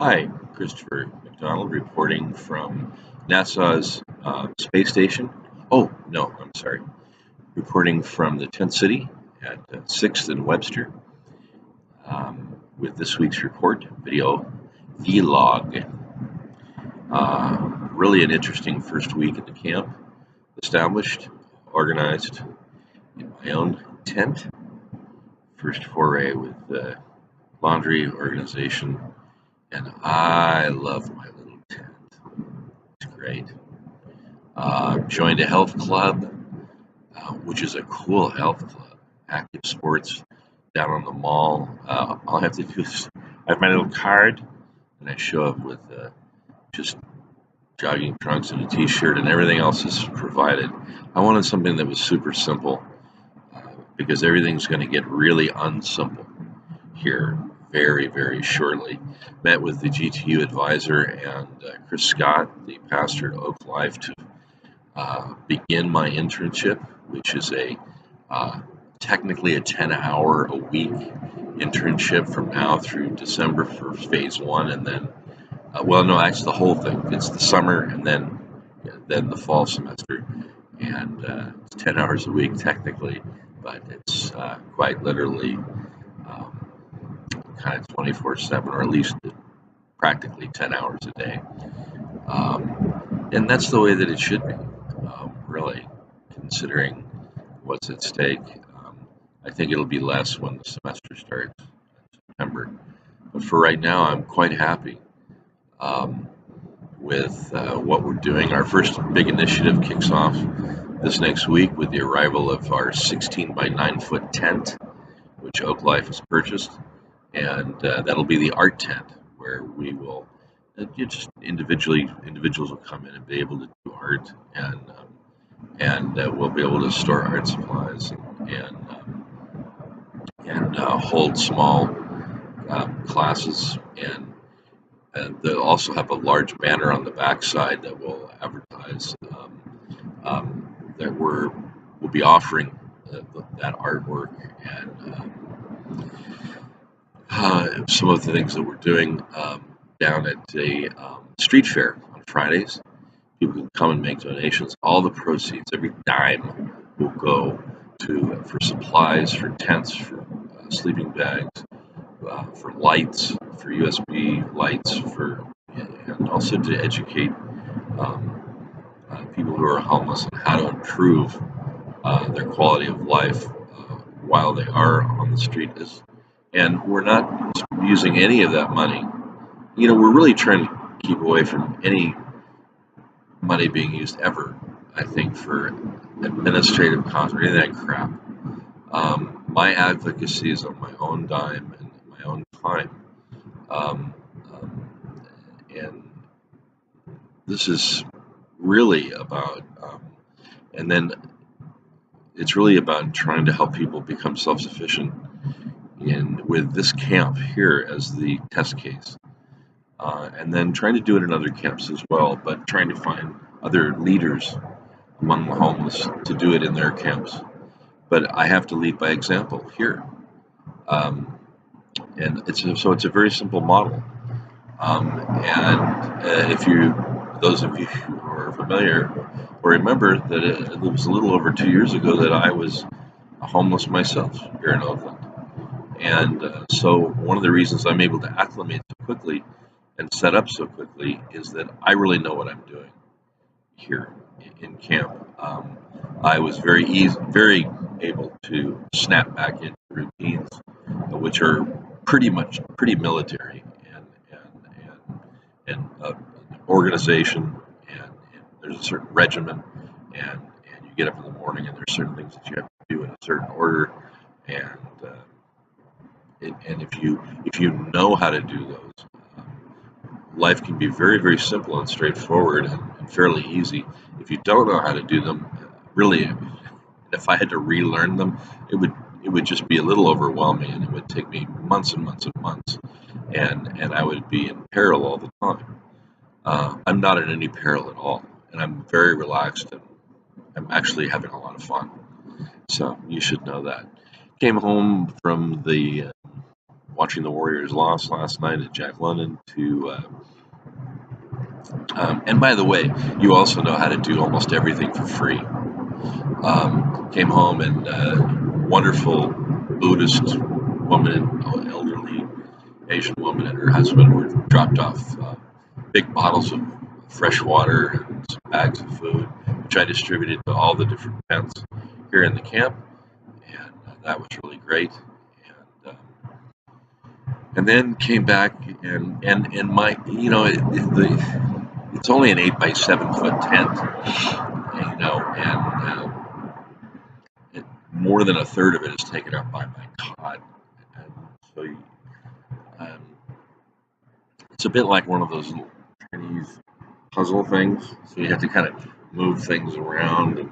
Hi, Christopher McDonald reporting from NASA's space station. Oh, no, I'm sorry. Reporting from the tent city at 6th and Webster with this week's report video vlog. Really an interesting first week at the camp. Established, organized in my own tent. First foray with laundry organization, and I love my little tent. It's great. Joined a health club, which is a cool health club, active sports down on the mall. All I have to do is I have my little card, and I show up with just jogging trunks and a t-shirt, and everything else is provided. I wanted something that was super simple because everything's going to get really unsimple here very, very shortly. Met with the GTU advisor and Chris Scott, the pastor at Oak Life, to begin my internship, which is technically a 10-hour-a-week internship from now through December for phase one, and then, well, no, actually the whole thing. It's the summer and then the fall semester, and it's 10 hours a week technically, but it's quite literally kind of 24/7, or at least practically 10 hours a day. And that's the way that it should be, really, considering what's at stake. I think it'll be less when the semester starts in September. But for right now, I'm quite happy with what we're doing. Our first big initiative kicks off this next week with the arrival of our 16 by 9-foot tent, which Oak Life has purchased. And that'll be the art tent, where we will individuals will come in and be able to do art, and we'll be able to store art supplies and hold small classes, and they'll also have a large banner on the backside that will advertise that we'll be offering that artwork, and some of the things that we're doing down at a street fair on Fridays. People can come and make donations. All the proceeds, every dime, will go for supplies, for tents, for sleeping bags, for lights, for USB lights, and also to educate people who are homeless on how to improve their quality of life while they are on the street. And we're not using any of that money. We're really trying to keep away from any money being used ever, I think, for administrative costs or any of that crap. My advocacy is on my own dime and my own time. And this is really about, and then it's really about trying to help people become self-sufficient with this camp here as the test case. And then trying to do it in other camps as well, but trying to find other leaders among the homeless to do it in their camps. But I have to lead by example here. And it's a very simple model. And those of you who are familiar or remember that it was a little over 2 years ago that I was homeless myself here in Oakland. And so one of the reasons I'm able to acclimate so quickly and set up so quickly is that I really know what I'm doing here in camp. I was very able to snap back into routines, which are pretty military and organization, and there's a certain regimen, and you get up in the morning and there's certain things that you have to do in a certain order, and if you know how to do those, life can be very, very simple and straightforward and fairly easy. If you don't know how to do them, really, if I had to relearn them, it would just be a little overwhelming, and it would take me months and months and months, and I would be in peril all the time. I'm not in any peril at all, and I'm very relaxed, and I'm actually having a lot of fun. So you should know that. Came home from the watching the Warriors lost last night at Jack London to. And by the way, you also know how to do almost everything for free. Came home and wonderful Buddhist woman, elderly Asian woman, and her husband were dropped off big bottles of fresh water and some bags of food, which I distributed to all the different tents here in the camp, and that was really great. And then came back and my it's only an 8 by 7 foot tent, and more than a third of it is taken up by my cot, and so um, it's a bit like one of those little Chinese puzzle things. So you have to kind of move things around and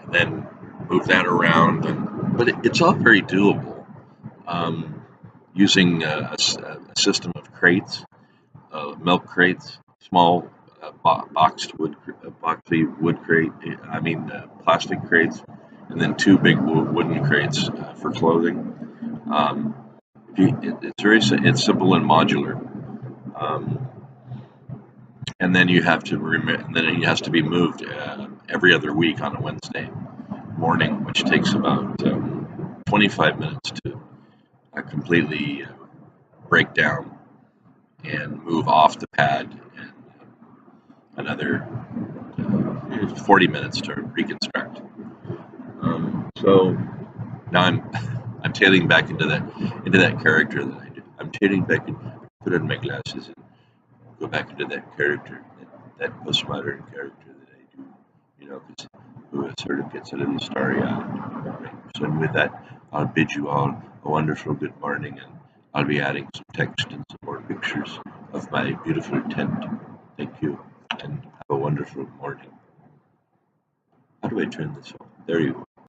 then move that around, but it's all very doable using a system of crates, milk crates, small boxy wood crate. I mean plastic crates, and then two big wooden crates for clothing. Um, it's simple and modular, and then you have to and then it has to be moved every other week on a Wednesday morning, which takes about 25 minutes to completely break down and move off the pad, and another 40 minutes to reconstruct. So now I'm tailing back into that character that I do. I'm tailing back and put on my glasses and go back into that character, that postmodern character that I do. Because who sort of gets a little starry-eyed. Right? So with that, I'll bid you all a wonderful good morning, and I'll be adding some text and some more pictures of my beautiful tent. Thank you, and have a wonderful morning. How do I turn this off? There you go.